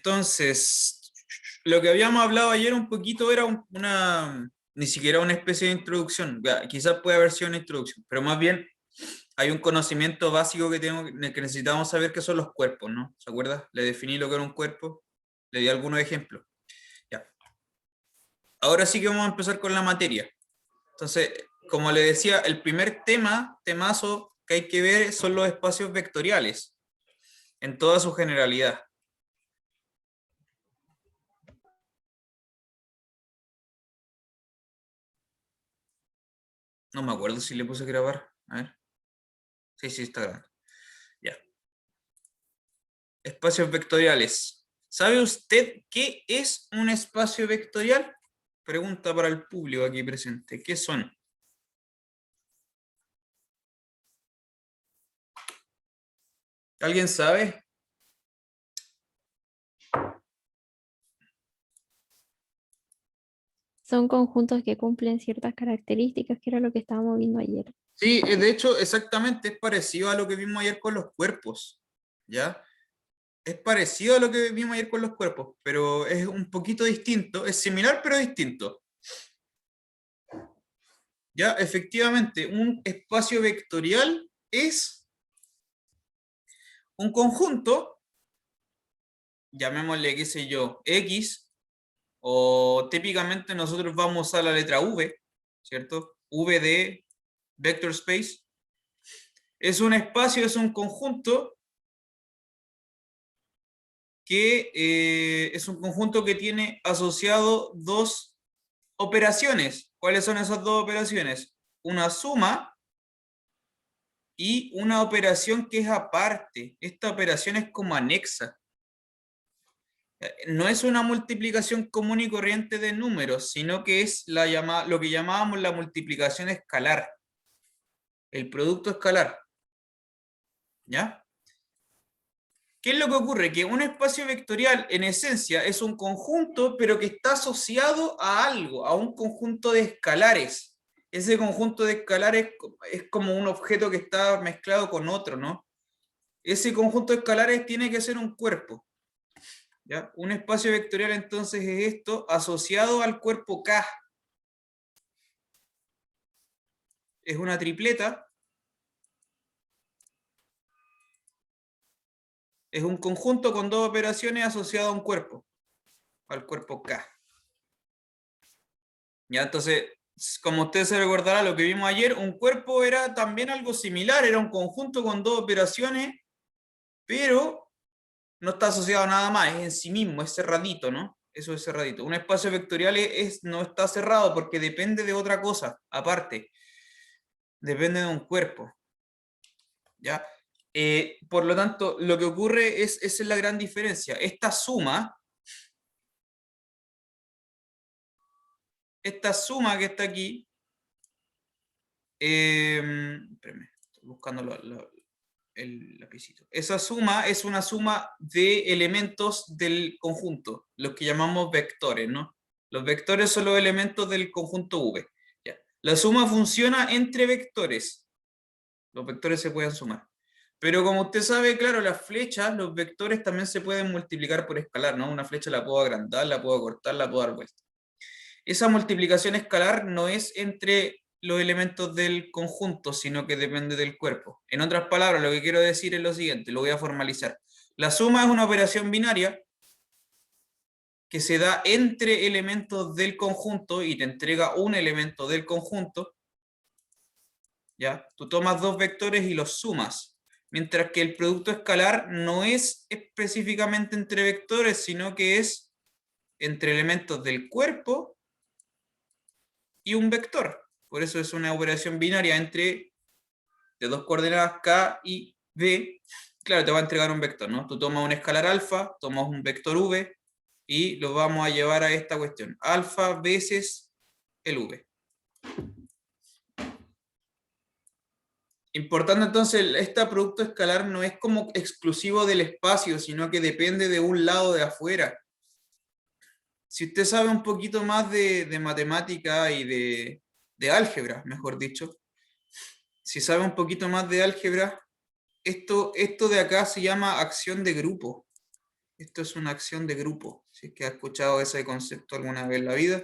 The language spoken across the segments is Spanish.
Entonces, lo que habíamos hablado ayer un poquito era ni siquiera una especie de introducción. Ya, quizás puede haber sido una introducción, pero más bien hay un conocimiento básico que necesitamos saber que son los cuerpos, ¿no? ¿Se acuerda? Le definí lo que era un cuerpo, le di algunos ejemplos. Ya. Ahora sí que vamos a empezar con la materia. Entonces, como le decía, el primer temazo que hay que ver son los espacios vectoriales, en toda su generalidad. No me acuerdo si le puse a grabar. A ver. Sí, está grabando. Ya. Espacios vectoriales. ¿Sabe usted qué es un espacio vectorial? Pregunta para el público aquí presente. ¿Qué son? ¿Alguien sabe? Son conjuntos que cumplen ciertas características, que era lo que estábamos viendo ayer. Sí, de hecho, exactamente es parecido a lo que vimos ayer con los cuerpos. ¿Ya? Es parecido a lo que vimos ayer con los cuerpos, pero es un poquito distinto. Es similar, pero distinto. ¿Ya? Efectivamente, un espacio vectorial es un conjunto, llamémosle, qué sé yo, X, o típicamente nosotros vamos a la letra V, ¿cierto? V de vector space. Es un espacio, es un conjunto que tiene asociado dos operaciones. ¿Cuáles son esas dos operaciones? Una suma y una operación que es aparte. Esta operación es como anexa. No es una multiplicación común y corriente de números, sino que es lo que llamábamos la multiplicación escalar, el producto escalar. ¿Ya? ¿Qué es lo que ocurre? Que un espacio vectorial en esencia es un conjunto, pero que está asociado a algo, a un conjunto de escalares. Ese conjunto de escalares es como un objeto que está mezclado con otro, ¿no? Ese conjunto de escalares tiene que ser un cuerpo. ¿Ya? Un espacio vectorial entonces es esto asociado al cuerpo K. Es una tripleta. Es un conjunto con dos operaciones asociado a un cuerpo, al cuerpo K. Ya, entonces, como usted se recordará lo que vimos ayer, un cuerpo era también algo similar, era un conjunto con dos operaciones, pero no está asociado a nada más, es en sí mismo, es cerradito, ¿no? Eso es cerradito. Un espacio vectorial no está cerrado porque depende de otra cosa, aparte. Depende de un cuerpo. ¿Ya? Por lo tanto, lo que ocurre esa es la gran diferencia. Esta suma que está aquí, espérame, estoy buscando el lapicito. Esa suma es una suma de elementos del conjunto, los que llamamos vectores, ¿no? Los vectores son los elementos del conjunto V. ¿Ya? La suma funciona entre vectores. Los vectores se pueden sumar. Pero como usted sabe, claro, las flechas, los vectores también se pueden multiplicar por escalar, ¿no? Una flecha la puedo agrandar, la puedo cortar, la puedo dar vuelta. Esa multiplicación escalar no es entre los elementos del conjunto, sino que depende del cuerpo. En otras palabras, lo que quiero decir es lo siguiente, lo voy a formalizar. La suma es una operación binaria que se da entre elementos del conjunto y te entrega un elemento del conjunto. ¿Ya? Tú tomas dos vectores y los sumas. Mientras que el producto escalar no es específicamente entre vectores, sino que es entre elementos del cuerpo y un vector. Por eso es una operación binaria de dos coordenadas K y B. Claro, te va a entregar un vector, ¿no? Tú tomas un escalar alfa, tomas un vector V y lo vamos a llevar a esta cuestión. Alfa veces el V. Importante entonces, este producto escalar no es como exclusivo del espacio, sino que depende de un lado de afuera. Si usted sabe un poquito más de matemática y de álgebra, mejor dicho, si sabe un poquito más de álgebra, esto de acá se llama acción de grupo. Esto es una acción de grupo, si es que has escuchado ese concepto alguna vez en la vida.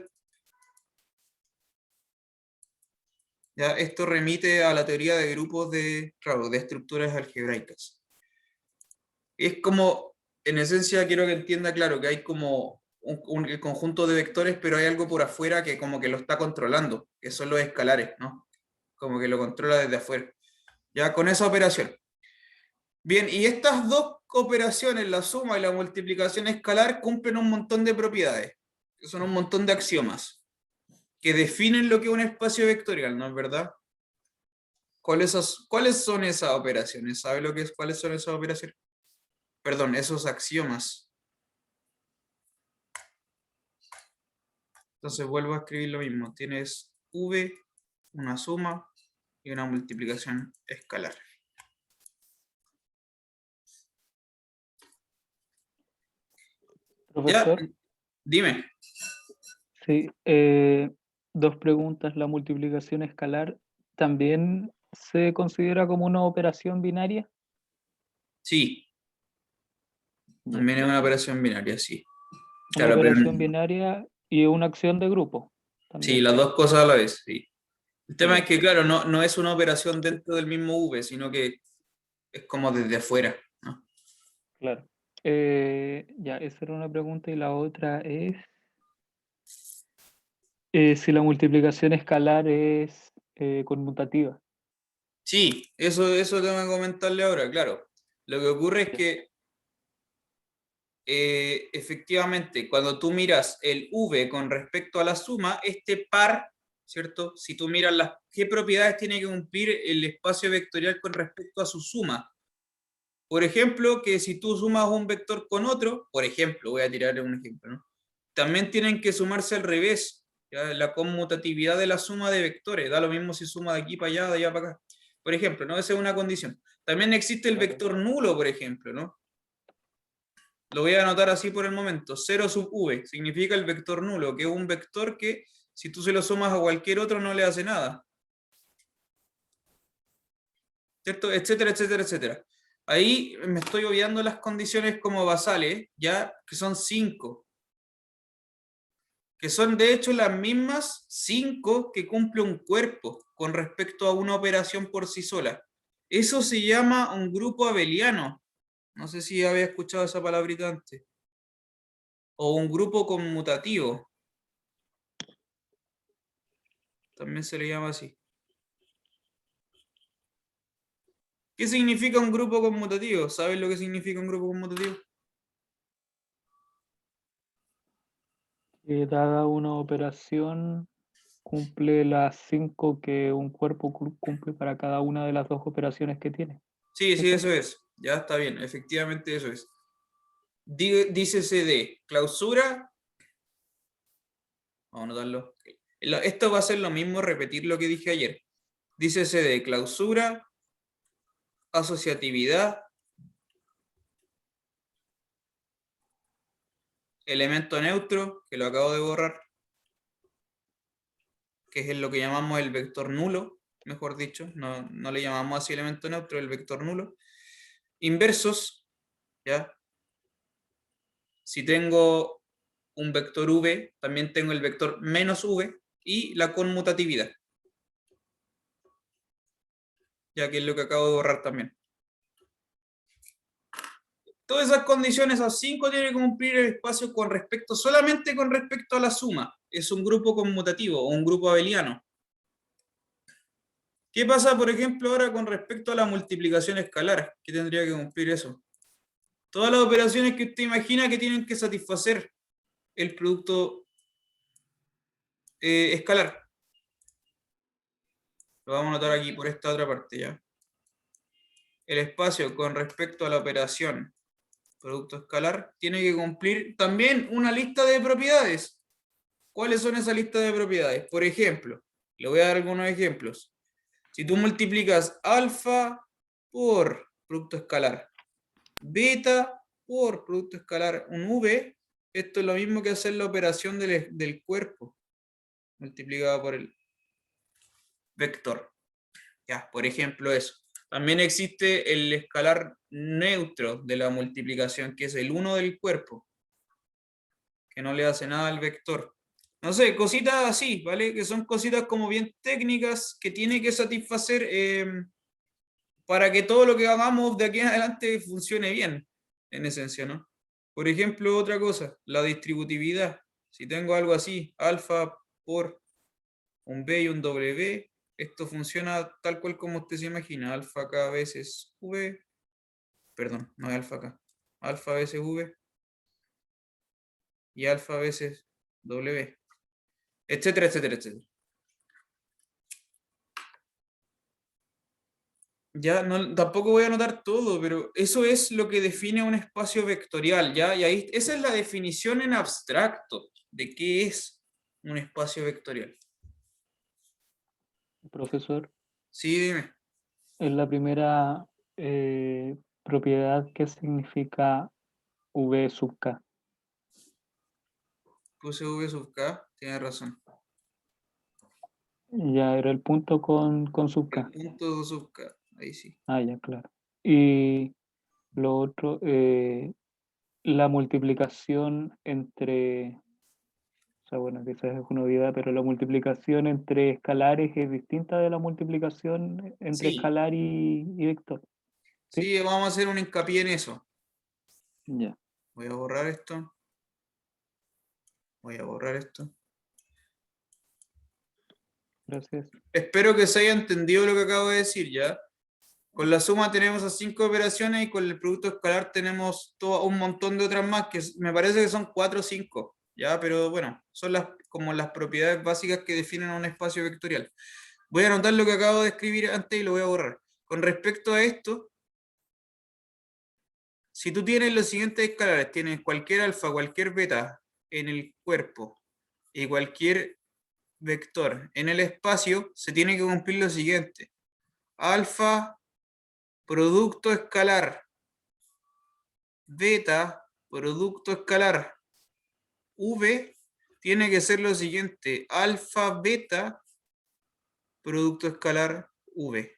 Ya, esto remite a la teoría de grupos claro, de estructuras algebraicas. Es como, en esencia, quiero que entienda, claro, que hay como el conjunto de vectores, pero hay algo por afuera que como que lo está controlando, que son los escalares, ¿no? Como que lo controla desde afuera. Ya, con esa operación. Bien, y estas dos operaciones, la suma y la multiplicación escalar, cumplen un montón de propiedades, que son un montón de axiomas, que definen lo que es un espacio vectorial, ¿no es verdad? ¿Cuáles son esas operaciones? ¿Sabe lo que es? ¿Cuáles son esas operaciones? Perdón, esos axiomas. Entonces vuelvo a escribir lo mismo. Tienes V, una suma y una multiplicación escalar. ¿Ya? Profesor, Dime. sí, dos preguntas. ¿La multiplicación escalar también se considera como una operación binaria? Sí, Ya. también es una operación binaria, sí. Una Claro, pero operación binaria y una acción de grupo sí, también. las dos cosas a la vez, sí. El tema es Ya, que, claro, no es una operación dentro del mismo V, sino que es como desde afuera, ¿no? claro. Ya, esa era una pregunta y la otra es si la multiplicación escalar es conmutativa. Sí, eso tengo que comentarle ahora, claro. Lo que ocurre es que efectivamente, cuando tú miras el V con respecto a la suma, este par, ¿cierto? Si tú miras qué propiedades tiene que cumplir el espacio vectorial con respecto a su suma. Por ejemplo, que si tú sumas un vector con otro, por ejemplo, voy a tirar un ejemplo, ¿no? También tienen que sumarse al revés, ¿ya? La conmutatividad de la suma de vectores, da lo mismo si suma de aquí para allá, de allá para acá. Por ejemplo, ¿no? Esa es una condición. También existe el Claro. vector nulo, por ejemplo, ¿no? Lo voy a anotar así por el momento. 0 sub v significa el vector nulo, que es un vector que si tú se lo sumas a cualquier otro no le hace nada. ¿Cierto? Etcétera, etcétera, etcétera. Ahí me estoy obviando las condiciones como basales, ya, que son 5. Que son de hecho las mismas 5 que cumple un cuerpo con respecto a una operación por sí sola. Eso se llama un grupo abeliano. No sé si había escuchado esa palabrita antes. O un grupo conmutativo. También se le llama así. ¿Qué significa un grupo conmutativo? ¿Sabes lo que significa un grupo conmutativo? Dada una operación, cumple las 5 que un cuerpo cumple para cada una de las dos operaciones que tiene. Sí, sí, ¿Eso? eso es. Ya está bien, efectivamente eso es. Dícese de clausura. Vamos a anotarlo. Esto va a ser lo mismo, repetir lo que dije ayer. Dícese de clausura, asociatividad, elemento neutro, que lo acabo de borrar, que es lo que llamamos el vector nulo, mejor dicho, no le llamamos así elemento neutro, el vector nulo. Inversos, ¿ya? Si tengo un vector v, también tengo el vector menos v y la conmutatividad, ya que es lo que acabo de borrar también. Todas esas condiciones, a 5 tiene que cumplir el espacio solamente con respecto a la suma. Es un grupo conmutativo o un grupo abeliano. ¿Qué pasa, por ejemplo, ahora con respecto a la multiplicación escalar? ¿Qué tendría que cumplir eso? Todas las operaciones que usted imagina que tienen que satisfacer el producto escalar. Lo vamos a notar aquí por esta otra parte, ¿ya? El espacio con respecto a la operación producto escalar tiene que cumplir también una lista de propiedades. ¿Cuáles son esas listas de propiedades? Por ejemplo, le voy a dar algunos ejemplos. Si tú multiplicas alfa por producto escalar, beta por producto escalar, un v, esto es lo mismo que hacer la operación del cuerpo multiplicado por el vector. Ya, por ejemplo eso. También existe el escalar neutro de la multiplicación, que es el 1 del cuerpo, que no le hace nada al vector. No sé, cositas así, ¿vale? Que son cositas como bien técnicas que tiene que satisfacer para que todo lo que hagamos de aquí en adelante funcione bien, en esencia, ¿no? Por ejemplo, otra cosa, la distributividad. Si tengo algo así, alfa por un B y un W, esto funciona tal cual como usted se imagina. Alfa K veces V, perdón, no es alfa K. Alfa veces V y alfa veces W, etcétera, etcétera, etcétera. Ya, no, tampoco voy a anotar todo, pero eso es lo que define un espacio vectorial, ¿ya? Y ahí, esa es la definición en abstracto de qué es un espacio vectorial. Profesor, Sí, dime. es la primera propiedad que significa V sub K. Puse V sub K, tienes razón. Ya era el punto con sub El K. punto sub K, ahí sí. Ah, ya, claro. Y lo otro, la multiplicación entre, o sea, bueno, quizás es una obviedad, pero la multiplicación entre escalares es distinta de la multiplicación entre Sí, escalar y vector. ¿Sí? sí, vamos a hacer un hincapié en eso. Ya, Voy a borrar esto. Voy a borrar esto. gracias. Espero que se haya entendido lo que acabo de decir, ¿ya? Con la suma tenemos a 5 operaciones y con el producto escalar tenemos todo, un montón de otras más, que me parece que son 4 o 5, ¿ya? Pero bueno, son como las propiedades básicas que definen un espacio vectorial. Voy a anotar lo que acabo de escribir antes y lo voy a borrar. Con respecto a esto, si tú tienes los siguientes escalares, tienes cualquier alfa, cualquier beta en el cuerpo y cualquier vector en el espacio, se tiene que cumplir lo siguiente. Alfa, producto escalar, beta, producto escalar, V, tiene que ser lo siguiente. Alfa, beta, producto escalar, V.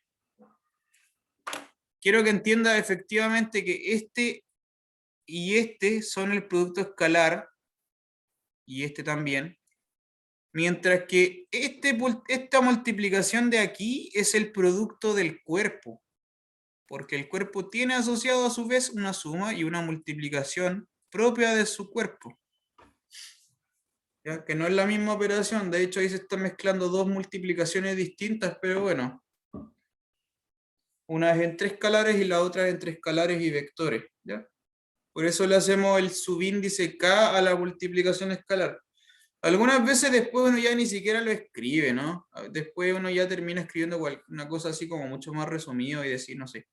Quiero que entienda efectivamente que este y este son el producto escalar, y este también, mientras que esta multiplicación de aquí es el producto del cuerpo, porque el cuerpo tiene asociado a su vez una suma y una multiplicación propia de su cuerpo, ¿ya? Que no es la misma operación, de hecho ahí se están mezclando dos multiplicaciones distintas, pero bueno, una es entre escalares y la otra es entre escalares y vectores, ¿ya? Por eso le hacemos el subíndice K a la multiplicación escalar. Algunas veces después uno ya ni siquiera lo escribe, ¿no? Después uno ya termina escribiendo una cosa así como mucho más resumido y decir, no sé,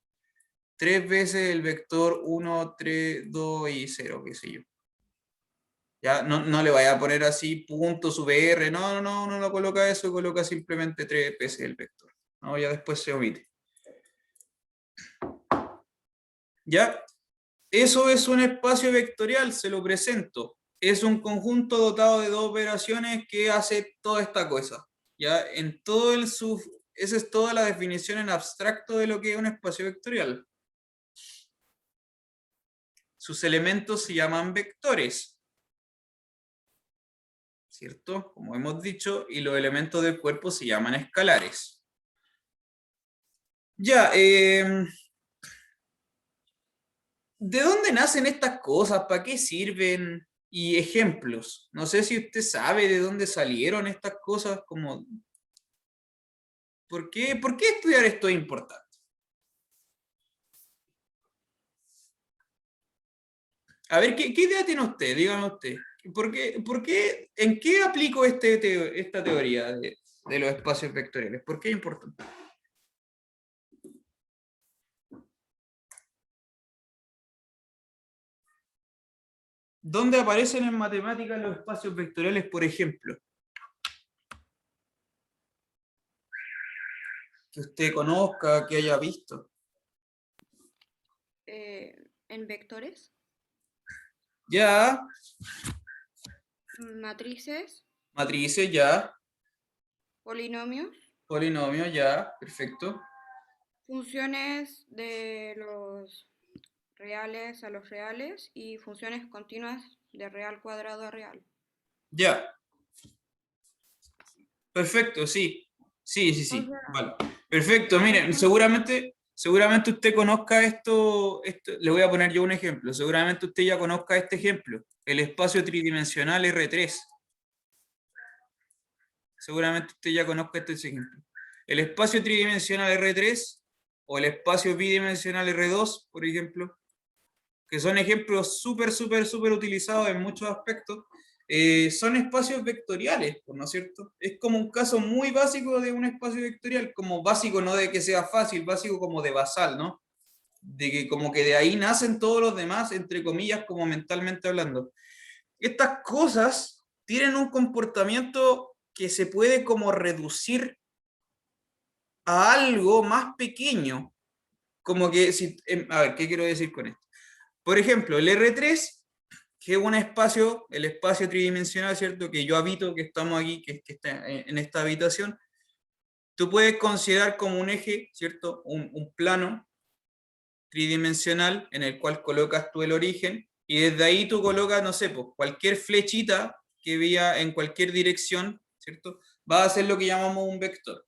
3 veces el vector 1, 3, 2 y 0, qué sé yo. Ya no le vaya a poner así punto sub R, no lo coloca eso, coloca simplemente 3 veces el vector. No, ya después se omite. ¿Ya? Eso es un espacio vectorial, se lo presento. Es un conjunto dotado de dos operaciones que hace toda esta cosa. ¿Ya? En todo esa es toda la definición en abstracto de lo que es un espacio vectorial. Sus elementos se llaman vectores, ¿cierto? Como hemos dicho, y los elementos del cuerpo se llaman escalares. Ya, ¿de dónde nacen estas cosas? ¿Para qué sirven? Y ejemplos. No sé si usted sabe de dónde salieron estas cosas, como ¿por qué estudiar esto es importante? A ver, ¿qué idea tiene usted? Dígame usted. ¿En qué aplico esta teoría de los espacios vectoriales? ¿Por qué es importante? ¿Dónde aparecen en matemáticas los espacios vectoriales, por ejemplo? Que usted conozca, que haya visto. En vectores, Ya, matrices, matrices, ya, polinomios, polinomio, ya, perfecto. Funciones de los reales a los reales y funciones continuas de real cuadrado a real. Ya, perfecto, sí. Sí, sí, O sí. sea, Vale. Perfecto, por miren, ejemplo, seguramente usted conozca esto, le voy a poner yo un ejemplo. Seguramente usted ya conozca este ejemplo, el espacio tridimensional R3. Seguramente usted ya conozca este ejemplo. El espacio tridimensional R3 o el espacio bidimensional R2, por ejemplo, que son ejemplos súper utilizados en muchos aspectos, son espacios vectoriales, ¿no es cierto? Es como un caso muy básico de un espacio vectorial, como básico no de que sea fácil, básico como de basal, ¿no? De que como que de ahí nacen todos los demás, entre comillas, como mentalmente hablando. Estas cosas tienen un comportamiento que se puede como reducir a algo más pequeño. Como que, si, a ver, ¿qué quiero decir con esto? Por ejemplo, el R3, que es un espacio, el espacio tridimensional, ¿cierto? Que yo habito, que estamos aquí, que está en esta habitación, tú puedes considerar como un eje, ¿cierto? Un plano tridimensional en el cual colocas tú el origen y desde ahí tú colocas, no sé, pues cualquier flechita que vea en cualquier dirección, ¿cierto? Va a ser lo que llamamos un vector.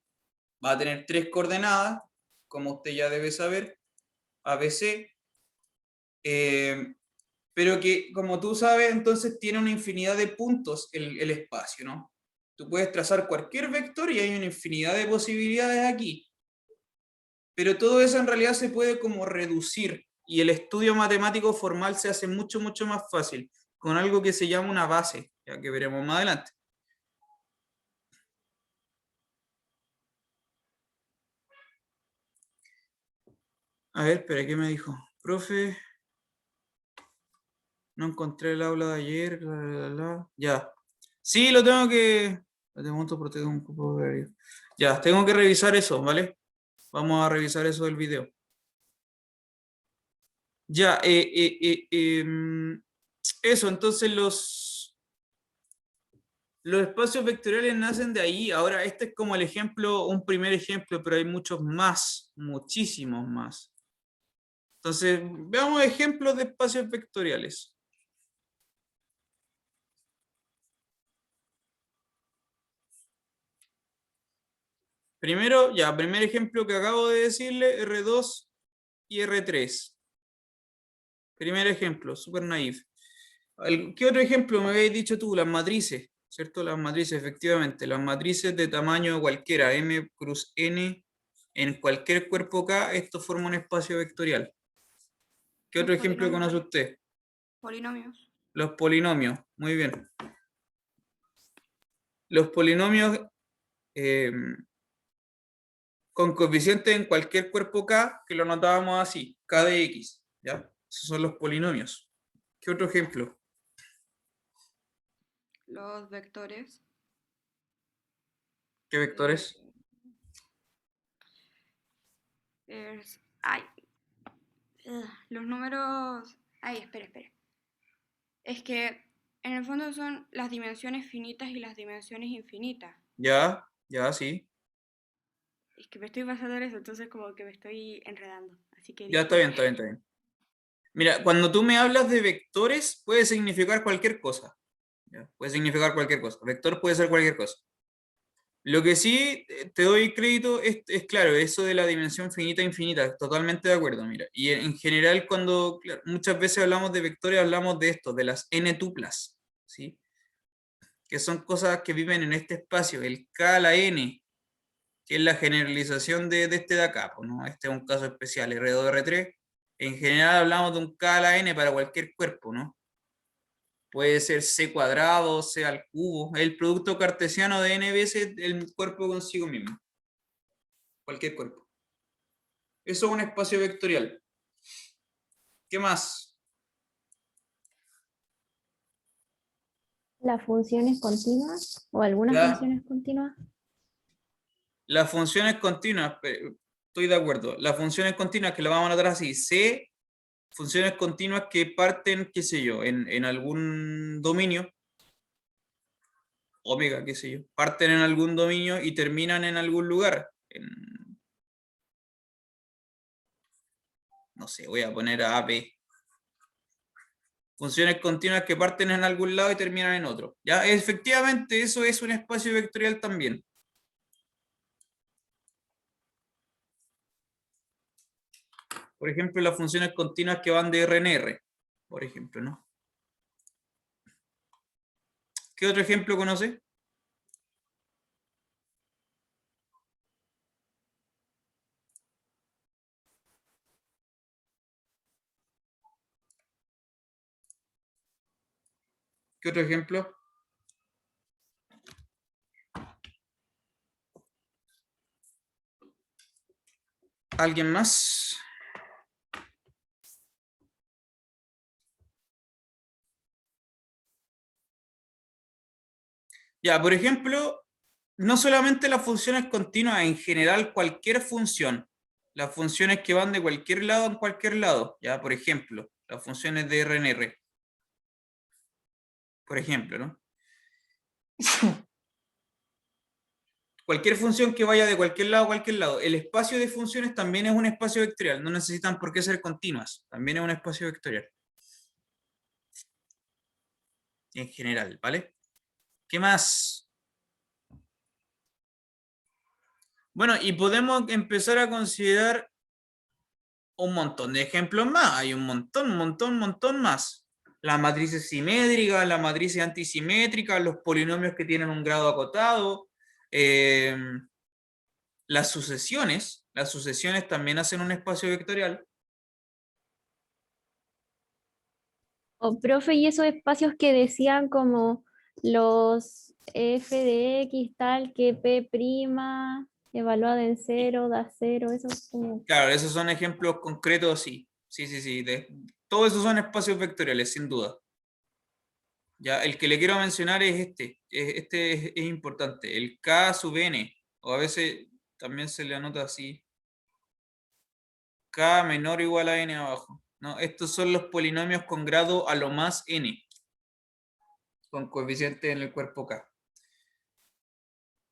Va a tener 3 coordenadas, como usted ya debe saber, ABC, pero que, como tú sabes, entonces tiene una infinidad de puntos el espacio, ¿no? Tú puedes trazar cualquier vector y hay una infinidad de posibilidades aquí, pero todo eso en realidad se puede como reducir y el estudio matemático formal se hace mucho más fácil con algo que se llama una base, ya que veremos más adelante. A ver, espera, ¿qué me dijo? Profe, no encontré el aula de ayer, ya. Sí, lo tengo que... De momento porque tengo un cupo de horario. Ya, tengo que revisar eso, ¿vale? Vamos a revisar eso del video. Ya, eso, entonces los espacios vectoriales nacen de ahí. Ahora, este es como el ejemplo, un primer ejemplo, pero hay muchos más, muchísimos más. Entonces, veamos ejemplos de espacios vectoriales. Primero, ya, primer ejemplo que acabo de decirle, R2 y R3. Primer ejemplo, super naif. ¿Qué otro ejemplo me habéis dicho tú? Las matrices, ¿cierto? Las matrices, efectivamente. Las matrices de tamaño cualquiera, M cruz N, en cualquier cuerpo K, esto forma un espacio vectorial. ¿Qué los otro ejemplo polinomios. conoce usted? Polinomios. Los polinomios, muy bien. Los polinomios eh, con coeficientes en cualquier cuerpo K, que lo notábamos así, K de X, ¿ya? Esos son los polinomios. ¿Qué otro ejemplo? Los vectores. ¿Qué eh, vectores? ay, los números. Ay, espera. Es que en el fondo son las dimensiones finitas y las dimensiones infinitas. Ya, ya, sí. Es que me estoy basando en eso, entonces como que me estoy enredando. Así que Ya, está bien, disculpe. está bien, está bien. Mira, cuando tú me hablas de vectores, puede significar cualquier cosa. ¿Ya? Puede significar cualquier cosa. Vector puede ser cualquier cosa. Lo que sí te doy crédito es claro, eso de la dimensión finita infinita, totalmente de acuerdo, mira. Y en general, cuando claro, muchas veces hablamos de vectores, hablamos de esto, de las n tuplas, ¿sí? Que son cosas que viven en este espacio, el K a la n, que es la generalización de este de acá, pues, ¿no? Este es un caso especial, R2, R3. En general hablamos de un K a la n para cualquier cuerpo, ¿no? Puede ser c cuadrado, c al cubo, el producto cartesiano de n veces el cuerpo consigo mismo, cualquier cuerpo. Eso es un espacio vectorial. ¿Qué más? Las funciones continuas o algunas Ya, funciones continuas. las funciones continuas, estoy de acuerdo. Las funciones continuas que lo vamos a anotar así, C, funciones continuas que parten, qué sé yo, en algún dominio, omega, qué sé yo, parten en algún dominio y terminan en algún lugar. no sé, voy a poner a AP. Funciones continuas que parten en algún lado y terminan en otro. ¿Ya? Efectivamente, eso es un espacio vectorial también. Por ejemplo, las funciones continuas que van de R en R, por ejemplo, ¿no? ¿Qué otro ejemplo conoce? ¿Qué otro ejemplo? ¿Alguien más? Ya, por ejemplo, no solamente las funciones continuas, en general cualquier función, las funciones que van de cualquier lado en cualquier lado, ya, por ejemplo, las funciones de R en R, por ejemplo, ¿no? Cualquier función que vaya de cualquier lado a cualquier lado. El espacio de funciones también es un espacio vectorial, no necesitan por qué ser continuas, también es un espacio vectorial. En general, ¿vale? ¿Qué más? Bueno, y podemos empezar a considerar un montón de ejemplos más. Hay un montón más. Las matrices simétricas, las matrices antisimétricas, los polinomios que tienen un grado acotado, las sucesiones también hacen un espacio vectorial. O profe, y esos espacios que decían como los f de x tal que p' evaluada en 0, da 0, eso es como... Claro, esos son ejemplos concretos, sí. Sí. Todos esos son espacios vectoriales, sin duda. Ya, el que le quiero mencionar es este. Es importante. El K sub n, o a veces también se le anota así. K menor o igual a n abajo. ¿No? Estos son los polinomios con grado a lo más n. Con coeficiente en el cuerpo K.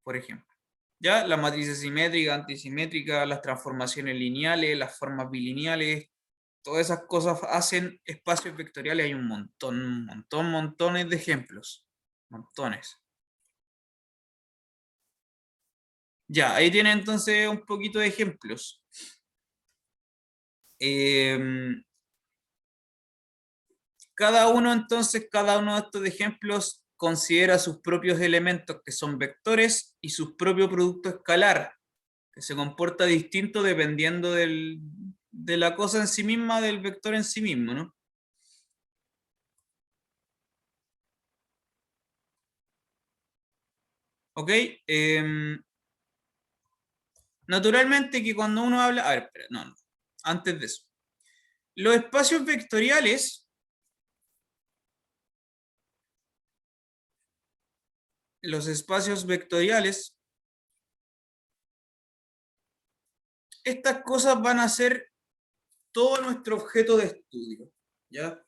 Por ejemplo. Ya, las matrices simétricas, antisimétricas, las transformaciones lineales, las formas bilineales, todas esas cosas hacen espacios vectoriales. Hay un montones de ejemplos. Montones. Ya, ahí tiene entonces un poquito de ejemplos. Cada uno de estos ejemplos considera sus propios elementos, que son vectores, y su propio producto escalar, que se comporta distinto dependiendo de la cosa en sí misma, del vector en sí mismo, ¿no? ¿Ok? Naturalmente que cuando uno habla... A ver, espera, no. Antes de eso. Los espacios vectoriales... Estas cosas van a ser todo nuestro objeto de estudio, ¿ya?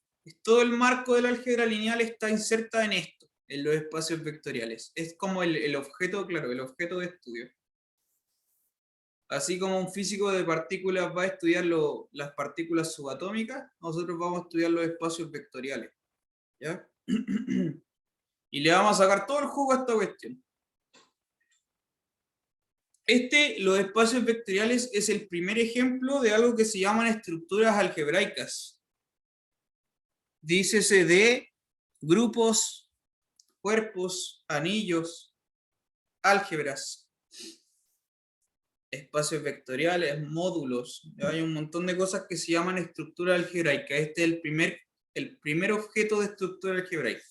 Todo el marco de la álgebra lineal está inserta en esto, en los espacios vectoriales. Es como el objeto, claro, el objeto de estudio. Así como un físico de partículas va a estudiar las partículas subatómicas, nosotros vamos a estudiar los espacios vectoriales, ¿ya? Y le vamos a sacar todo el jugo a esta cuestión. Los espacios vectoriales, es el primer ejemplo de algo que se llaman estructuras algebraicas. Dícese de grupos, cuerpos, anillos, álgebras, espacios vectoriales, módulos. Hay un montón de cosas que se llaman estructura algebraica. Este es el primer objeto de estructura algebraica.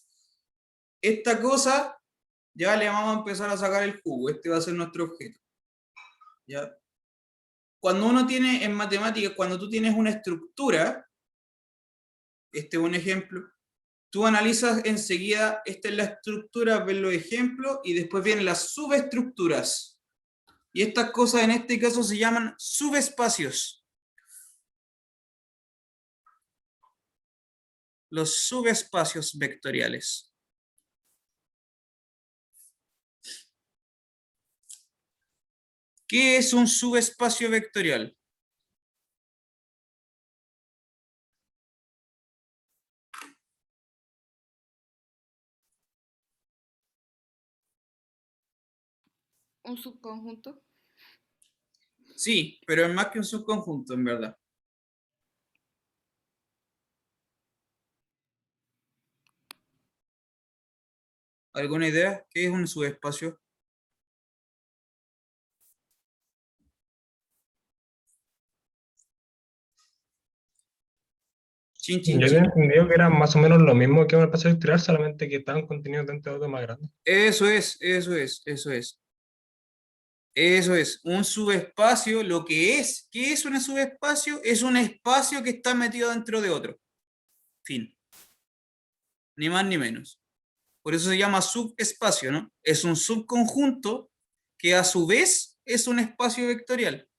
Esta cosa ya le vamos a empezar a sacar el jugo. Este va a ser nuestro objeto. ¿Ya? Cuando uno tiene en matemáticas, cuando tú tienes una estructura, este es un ejemplo, tú analizas enseguida, esta es la estructura, ves los ejemplos y después vienen las subestructuras. Y estas cosas en este caso se llaman subespacios. Los subespacios vectoriales. ¿Qué es un subespacio vectorial? un subconjunto. Sí, pero es más que un subconjunto, en verdad. ¿Alguna idea? ¿Qué es un subespacio? Chin, chin, Yo había chin. entendido que era más o menos lo mismo que un espacio vectorial, solamente que estaban contenidos dentro de otro más grande. Eso es, eso es, eso es. Eso es, un subespacio, lo que es, ¿qué es un subespacio? Es un espacio que está metido dentro de otro. Fin. Ni más ni menos. Por eso se llama subespacio, ¿no? Es un subconjunto que a su vez es un espacio vectorial.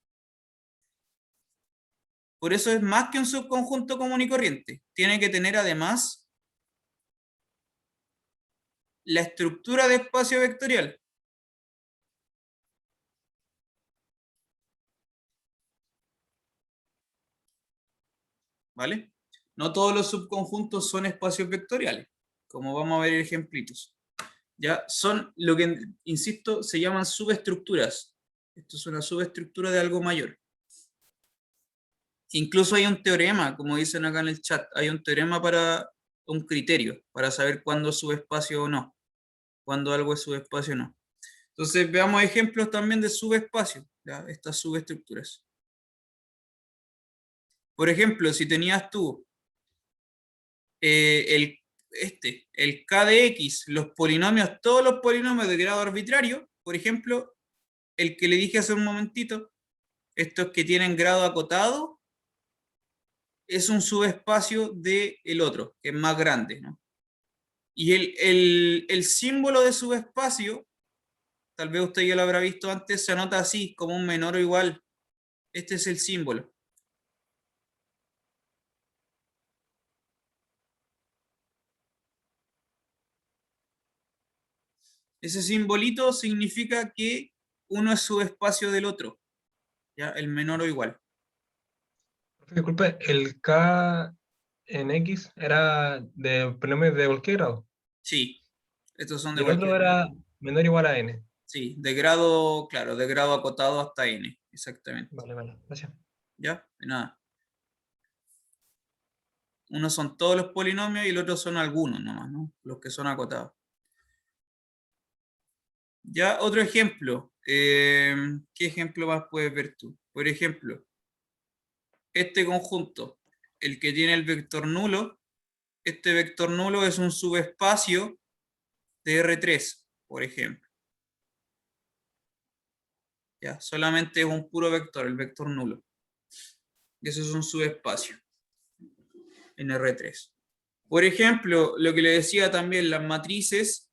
Por eso es más que un subconjunto común y corriente. Tiene que tener además la estructura de espacio vectorial. ¿Vale? No todos los subconjuntos son espacios vectoriales, como vamos a ver ejemplitos. Ya son lo que, insisto, se llaman subestructuras. Esto es una subestructura de algo mayor. Incluso hay un teorema, como dicen acá en el chat, hay un teorema para un criterio, para saber cuándo es subespacio o no, cuándo algo es subespacio o no. Entonces veamos ejemplos también de subespacio, ¿ya? Estas subestructuras. Por ejemplo, si tenías tú el K de X, los polinomios, todos los polinomios de grado arbitrario, por ejemplo, el que le dije hace un momentito, estos que tienen grado acotado, es un subespacio del otro, que es más grande, ¿no? Y el símbolo de subespacio, tal vez usted ya lo habrá visto antes, se anota así, como un menor o igual. Este es el símbolo. Ese simbolito significa que uno es subespacio del otro, ¿ya? El menor o igual. Disculpe, el K en X era de polinomios de cualquier grado. Sí, estos son Y de el otro cualquier grado. era menor o igual a n. Sí, de grado, claro, de grado acotado hasta n, exactamente. Vale, vale, gracias. ¿Ya? De nada. Unos son todos los polinomios y el otro son algunos nomás, ¿no? Los que son acotados. Ya, otro ejemplo. ¿Qué ejemplo más puedes ver tú? Por ejemplo, este conjunto, el que tiene el vector nulo, este vector nulo es un subespacio de R3, por ejemplo. Ya, solamente es un puro vector, el vector nulo. Y eso es un subespacio en R3. Por ejemplo, lo que le decía también, las matrices,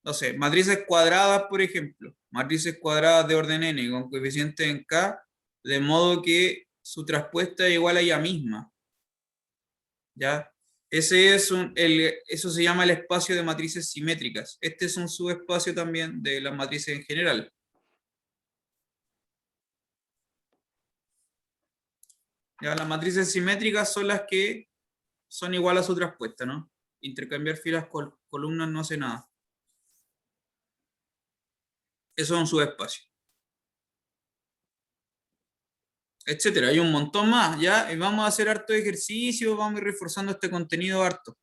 no sé, matrices cuadradas, por ejemplo, matrices cuadradas de orden n con coeficiente en k, de modo que su traspuesta es igual a ella misma. ¿Ya? Eso se llama el espacio de matrices simétricas. Este es un subespacio también de las matrices en general. ¿Ya? Las matrices simétricas son las que son igual a su traspuesta, ¿no? Intercambiar filas con columnas no hace nada. Eso es un subespacio. Etcétera. Hay un montón más, ¿ya? Y vamos a hacer harto ejercicio, vamos a ir reforzando este contenido harto.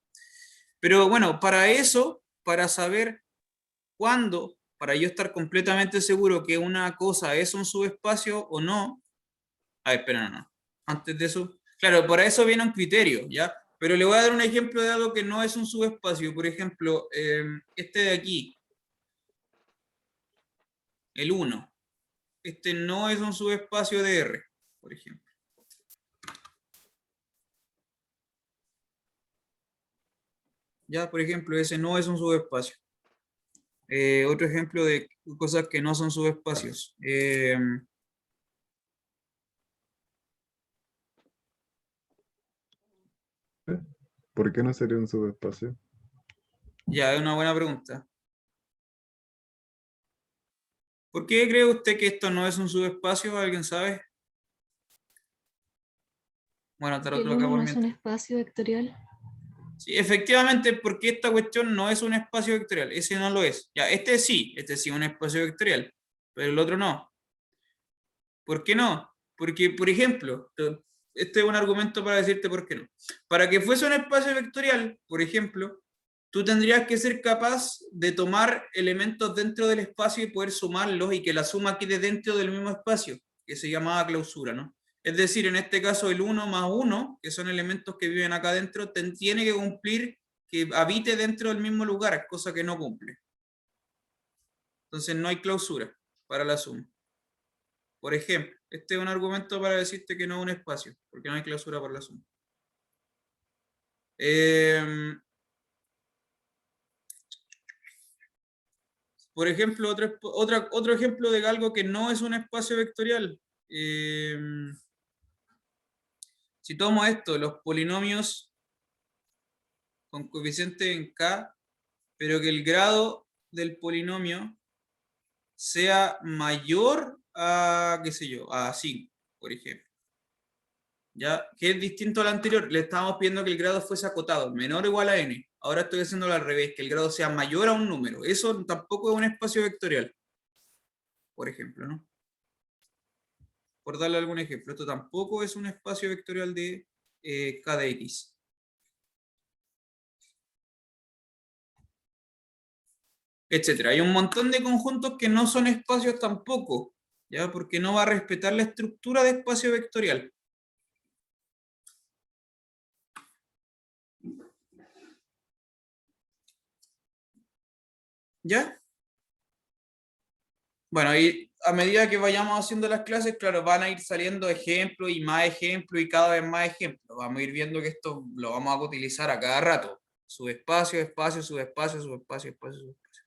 Pero bueno, para eso, para saber cuándo, para yo estar completamente seguro que una cosa es un subespacio o no. Espera, no. Antes de eso, claro, para eso viene un criterio, ¿ya? Pero le voy a dar un ejemplo de algo que no es un subespacio. Por ejemplo, este de aquí, el 1. Este no es un subespacio de R, por ejemplo. Ya, por ejemplo, ese no es un subespacio. Otro ejemplo de cosas que no son subespacios. ¿Por qué no sería un subespacio? Ya, es una buena pregunta. ¿Por qué cree usted que esto no es un subespacio? ¿Alguien sabe? Bueno, Tarot El lo acá 1 por no es un mientras. espacio vectorial. Sí, efectivamente, porque esta cuestión no es un espacio vectorial, ese no lo es. Ya, este sí es un espacio vectorial, pero el otro no. ¿Por qué no? Porque, por ejemplo, este es un argumento para decirte por qué no. Para que fuese un espacio vectorial, por ejemplo, tú tendrías que ser capaz de tomar elementos dentro del espacio y poder sumarlos y que la suma quede dentro del mismo espacio, que se llamaba clausura, ¿no? Es decir, en este caso el 1 más 1, que son elementos que viven acá dentro, tiene que cumplir que habite dentro del mismo lugar, cosa que no cumple. Entonces no hay clausura para la suma. Por ejemplo, este es un argumento para decirte que no es un espacio, porque no hay clausura por la suma. Por ejemplo, otro ejemplo de algo que no es un espacio vectorial. Si tomo esto, los polinomios con coeficiente en k, pero que el grado del polinomio sea mayor a, qué sé yo, a 5, por ejemplo. ¿Ya? Que es distinto al anterior. Le estábamos pidiendo que el grado fuese acotado, menor o igual a n. Ahora estoy haciéndolo al revés, que el grado sea mayor a un número. Eso tampoco es un espacio vectorial, por ejemplo, ¿no? Por darle algún ejemplo, esto tampoco es un espacio vectorial de k de x. Etcétera. Hay un montón de conjuntos que no son espacios tampoco, ¿ya? Porque no va a respetar la estructura de espacio vectorial. ¿Ya? Bueno, y a medida que vayamos haciendo las clases, claro, van a ir saliendo ejemplos y cada vez más ejemplos. Vamos a ir viendo que esto lo vamos a utilizar a cada rato. Subespacio, espacio, subespacio, subespacio, espacio, subespacio.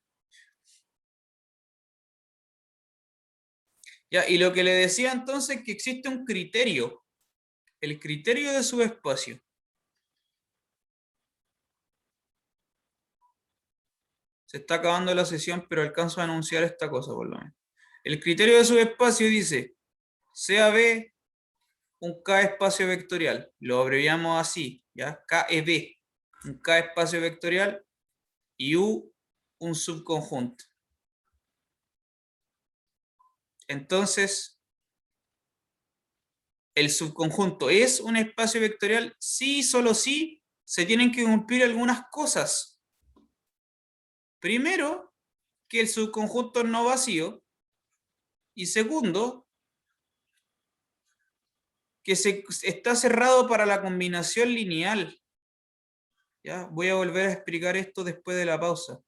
Ya, y lo que le decía entonces es que existe un criterio. El criterio de subespacio. Se está acabando la sesión, pero alcanzo a anunciar esta cosa por lo menos. El criterio de subespacio dice, sea B un K espacio vectorial. Lo abreviamos así, ¿ya? K es B, un K espacio vectorial y U un subconjunto. Entonces, el subconjunto es un espacio vectorial, sí, solo sí, se tienen que cumplir algunas cosas. Primero, que el subconjunto es no vacío. Y segundo, que está cerrado para la combinación lineal. ¿Ya? Voy a volver a explicar esto después de la pausa.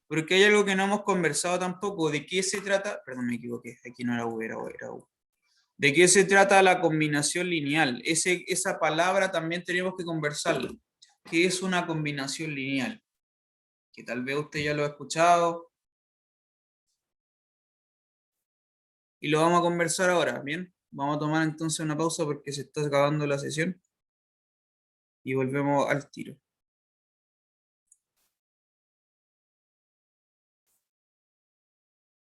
Porque hay algo que no hemos conversado tampoco. ¿De qué se trata? Perdón, me equivoqué. Aquí no era U, era U. ¿De qué se trata la combinación lineal? Esa palabra también tenemos que conversarla. ¿Qué es una combinación lineal? Que tal vez usted ya lo ha escuchado. Y lo vamos a conversar ahora, ¿bien? Vamos a tomar entonces una pausa porque se está acabando la sesión. Y volvemos al tiro.